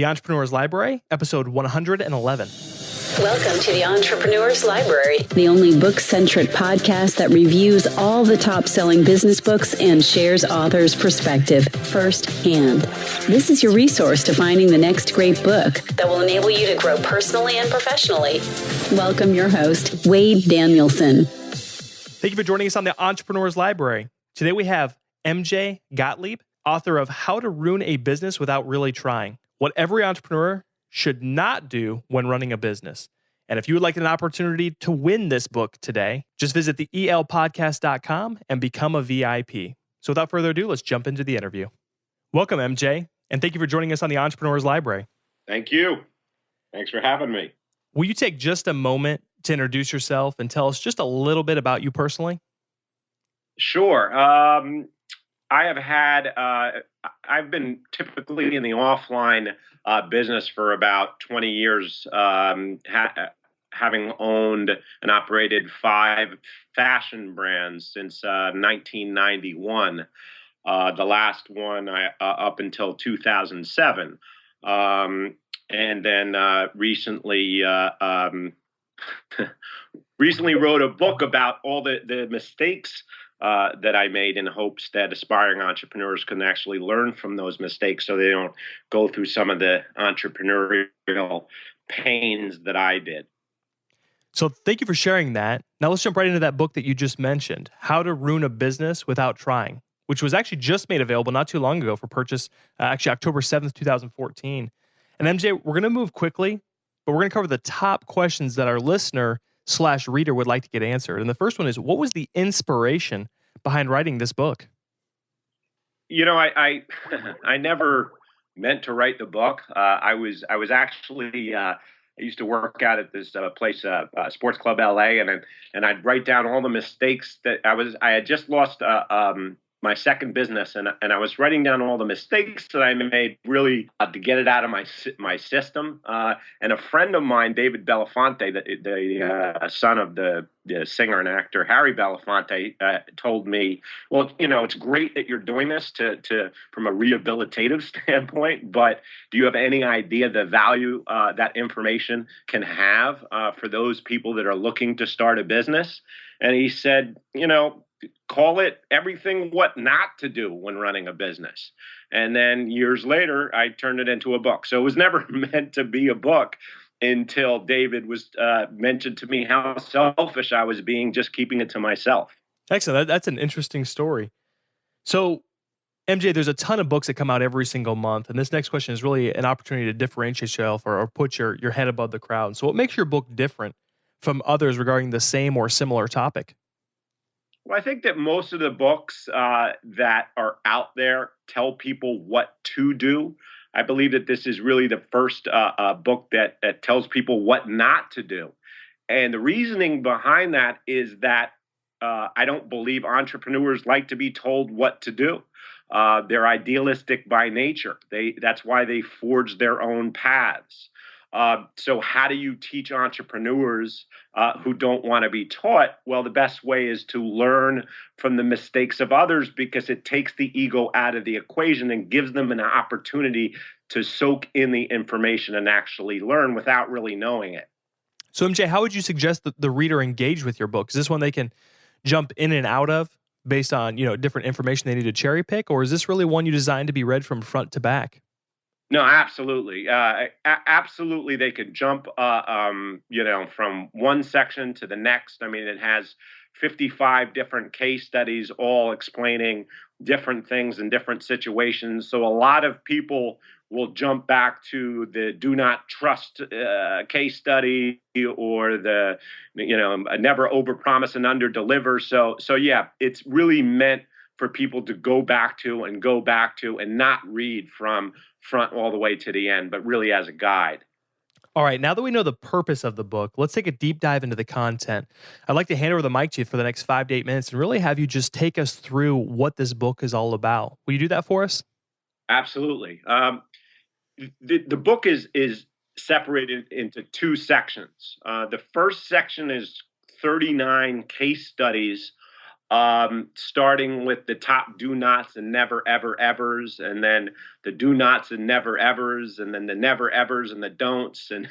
The Entrepreneur's Library, episode 111. Welcome to the Entrepreneur's Library, the only book-centric podcast that reviews all the top-selling business books and shares authors' perspective firsthand. This is your resource to finding the next great book that will enable you to grow personally and professionally. Welcome your host, Wade Danielson. Thank you for joining us on the Entrepreneur's Library. Today we have MJ Gottlieb, author of How to Ruin a Business Without Really Trying: What Every Entrepreneur Should Not Do When Running a Business. And if you would like an opportunity to win this book today, just visit the elpodcast.com and become a VIP. So without further ado, let's jump into the interview. Welcome, MJ, and thank you for joining us on the Entrepreneur's Library. Thank you. Thanks for having me. Will you take just a moment to introduce yourself and tell us just a little bit about you personally? Sure. I've been typically in the offline business for about 20 years, having owned and operated 5 fashion brands since 1991. The last one up until 2007. And then recently wrote a book about all the mistakes that I made, in hopes that aspiring entrepreneurs can actually learn from those mistakes so they don't go through some of the entrepreneurial pains that I did. So thank you for sharing that. Now let's jump right into that book that you just mentioned, How to Ruin a Business Without Trying, which was actually just made available not too long ago for purchase, actually October 7th, 2014. And MJ, we're going to move quickly, but we're going to cover the top questions that our listener/reader would like to get answered. And the first one is, what was the inspiration behind writing this book? You know, I never meant to write the book. I was actually I used to work out at this place, Sports Club LA, and I'd write down all the mistakes that I had just lost my second business, and I was writing down all the mistakes that I made, really to get it out of my system. And a friend of mine, David Belafonte, the son of the singer and actor Harry Belafonte, told me, well, you know, it's great that you're doing this from a rehabilitative standpoint, but do you have any idea the value that information can have for those people that are looking to start a business? And he said, you know, call it everything what not to do when running a business. And then years later, I turned it into a book. So it was never meant to be a book until David was mentioned to me how selfish I was being, just keeping it to myself. Excellent. That's an interesting story. So, MJ, there's a ton of books that come out every single month. And this next question is really an opportunity to differentiate yourself or put your head above the crowd. So what makes your book different from others regarding the same or similar topic? Well, I think that most of the books that are out there tell people what to do. I believe that this is really the first book that tells people what not to do. And the reasoning behind that is that I don't believe entrepreneurs like to be told what to do. They're idealistic by nature. That's why they forge their own paths. So how do you teach entrepreneurs who don't want to be taught? Well, the best way is to learn from the mistakes of others, because it takes the ego out of the equation and gives them an opportunity to soak in the information and actually learn without really knowing it. So MJ, how would you suggest that the reader engage with your book? Is this one they can jump in and out of based on, you know, different information they need to cherry pick? Or is this really one you designed to be read from front to back? No, absolutely. Absolutely. They could jump, from one section to the next. I mean, it has 55 different case studies, all explaining different things in different situations. So a lot of people will jump back to the do not trust case study, or the, never overpromise and underdeliver. So yeah, it's really meant for people to go back to and not read from front all the way to the end, but really as a guide. All right, now that we know the purpose of the book, let's take a deep dive into the content. I'd like to hand over the mic to you for the next 5 to 8 minutes and really have you just take us through what this book is all about. Will you do that for us? Absolutely. The book is separated into 2 sections. The first section is 39 case studies starting with the top do nots and never ever evers, and then the do nots and never evers, and then the never evers and the don'ts, and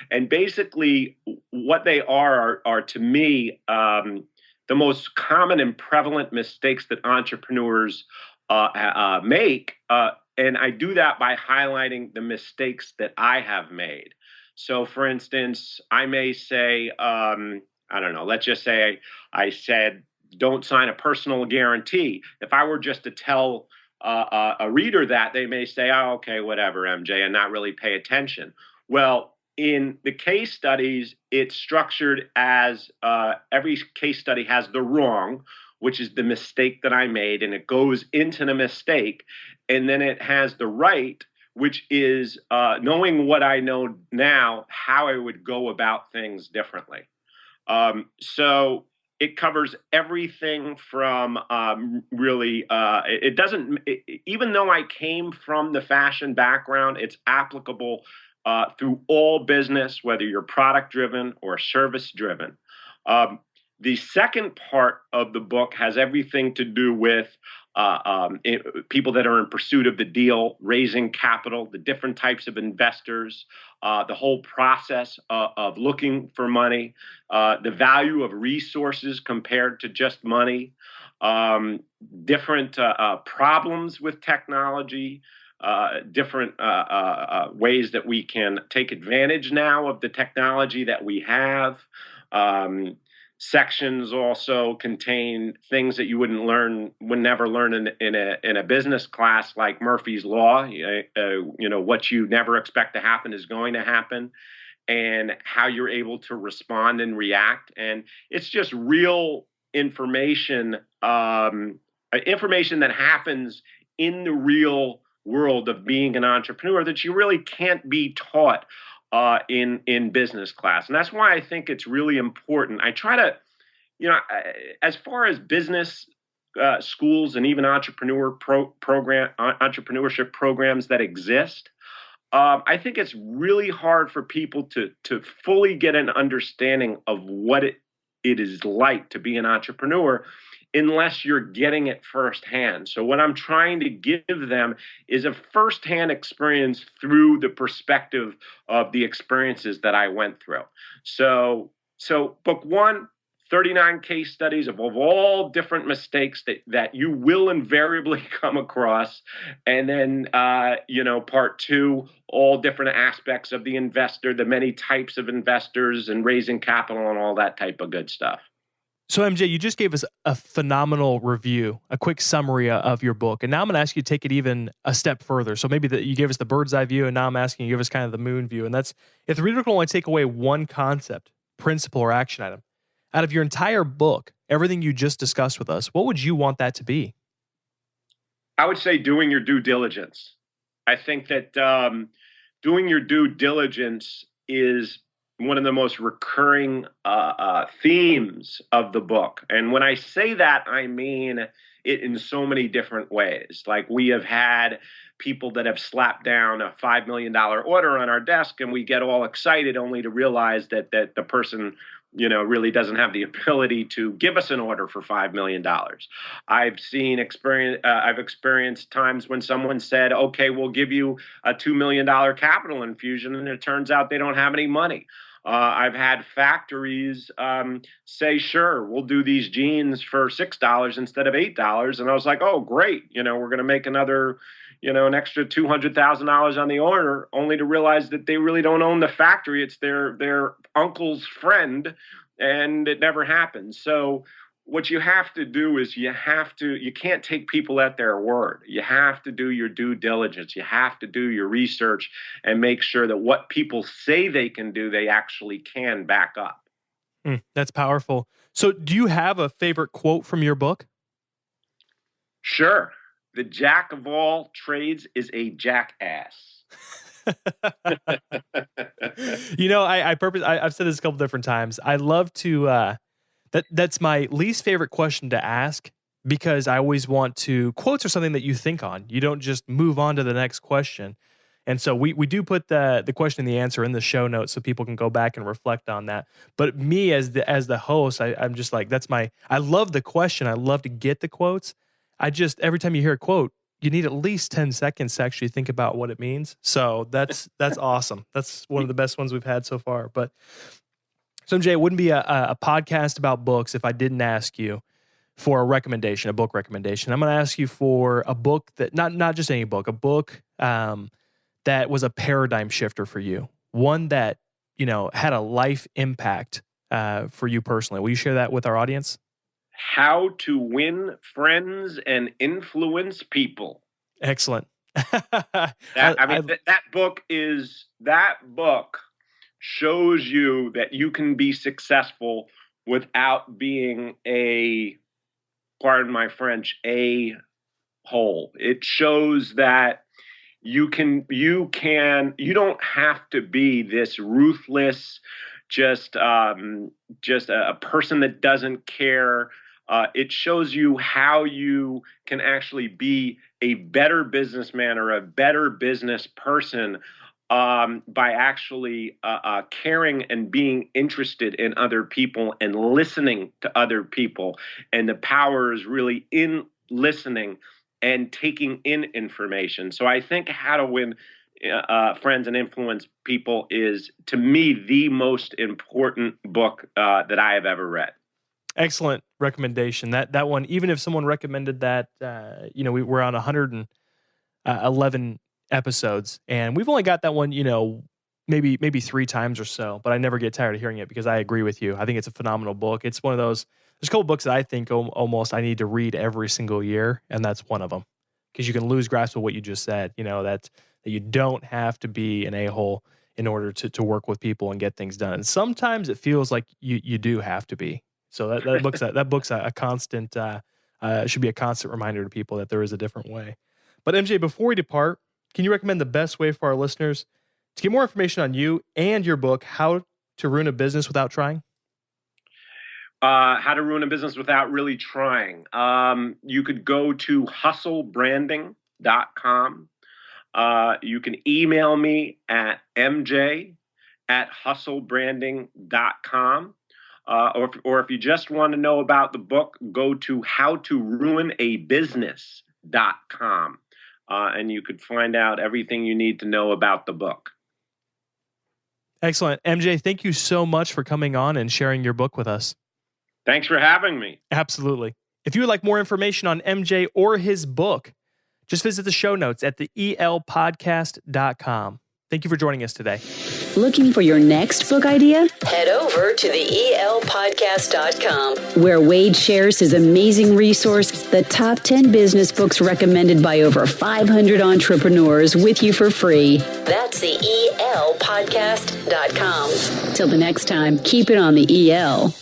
and basically what they are to me the most common and prevalent mistakes that entrepreneurs make, and I do that by highlighting the mistakes that I have made. So, for instance, I may say, I don't know, let's just say I said, don't sign a personal guarantee. If I were just to tell a reader that, they may say, oh, okay, whatever, MJ, and not really pay attention. Well, in the case studies, it's structured as every case study has the wrong, which is the mistake that I made, and it goes into the mistake. And then it has the right, which is knowing what I know now, how I would go about things differently. So it covers everything from really, it doesn't, even though I came from the fashion background, it's applicable through all business, whether you're product driven or service driven. The second part of the book has everything to do with people that are in pursuit of the deal, raising capital, the different types of investors, the whole process of looking for money, the value of resources compared to just money, different problems with technology, different ways that we can take advantage now of the technology that we have. Sections also contain things that you would never learn in a business class, like Murphy's Law. What you never expect to happen is going to happen, and how you're able to respond and react. And it's just real information, information that happens in the real world of being an entrepreneur that you really can't be taught in business class. And that's why I think it's really important. I try to, as far as business schools and even entrepreneurship programs that exist, I think it's really hard for people to fully get an understanding of what it is like to be an entrepreneur unless you're getting it firsthand. So what I'm trying to give them is a firsthand experience through the perspective of the experiences that I went through. So book one, 39 case studies of all different mistakes that you will invariably come across. And then, part two, all different aspects of the investor, the many types of investors and raising capital and all that type of good stuff. So MJ, you just gave us a phenomenal review, a quick summary of your book. And now I'm going to ask you to take it even a step further. So maybe you gave us the bird's eye view, and now I'm asking you to give us kind of the moon view. And that's, if the reader can only take away one concept, principle, or action item out of your entire book, everything you just discussed with us, what would you want that to be? I would say doing your due diligence. I think that doing your due diligence is one of the most recurring themes of the book. And when I say that, I mean it in so many different ways. Like, we have had people that have slapped down a $5 million order on our desk, and we get all excited only to realize that the person really doesn't have the ability to give us an order for $5 million. I've experienced times when someone said, okay, we'll give you a $2 million capital infusion, and it turns out they don't have any money. I've had factories say, sure, we'll do these jeans for $6 instead of $8. And I was like, oh, great. We're going to make another, an extra $200,000 on the order, only to realize that they really don't own the factory. It's their uncle's friend, and it never happened. So what you have to do is you can't take people at their word. You have to do your due diligence. You have to do your research and make sure that what people say they can do, they actually can back up. That's powerful. So do you have a favorite quote from your book? Sure. The jack of all trades is a jackass. I've said this a couple different times. I love to, that's my least favorite question to ask, because I always want to, quotes are something that you think on. You don't just move on to the next question. And so we do put the question and the answer in the show notes so people can go back and reflect on that. But me as the host, I'm just like, I love the question. I love to get the quotes. Every time you hear a quote, you need at least 10 seconds to actually think about what it means. So that's awesome. That's one of the best ones we've had so far. But so MJ, it wouldn't be a podcast about books if I didn't ask you for a recommendation, a book recommendation. I'm going to ask you for a book that, not just any book, a book that was a paradigm shifter for you. One that, had a life impact for you personally. Will you share that with our audience? How to Win Friends and Influence People. Excellent. That book shows you that you can be successful without being pardon my French, a hole. It shows that you don't have to be this ruthless, just a person that doesn't care. It shows you how you can actually be a better businessman or a better business person by actually caring and being interested in other people and listening to other people. And the power is really in listening and taking in information. So I think How to Win Friends and Influence People is, to me, the most important book that I have ever read. Excellent recommendation. That one, even if someone recommended that, we're on 111 episodes, and we've only got that one, maybe 3 times or so, but I never get tired of hearing it because I agree with you. I think it's a phenomenal book. It's one of those, there's a couple books that I think almost I need to read every single year, and that's one of them, because you can lose grasp of what you just said, that you don't have to be an a-hole in order to work with people and get things done. And sometimes it feels like you do have to be. So that book's a constant, should be a constant reminder to people that there is a different way. But MJ, before we depart, can you recommend the best way for our listeners to get more information on you and your book, How to Ruin a Business Without Trying? How to Ruin a Business Without Really Trying. You could go to hustlebranding.com. You can email me at mj@hustlebranding.com. Or if you just want to know about the book, go to howtoruinabusiness.com. And you could find out everything you need to know about the book. Excellent. MJ, thank you so much for coming on and sharing your book with us. Thanks for having me. Absolutely. If you would like more information on MJ or his book, just visit the show notes at theelpodcast.com. Thank you for joining us today. Looking for your next book idea? Head over to theelpodcast.com, where Wade shares his amazing resource, the top 10 business books recommended by over 500 entrepreneurs, with you for free. That's theelpodcast.com. Till the next time, keep it on the EL.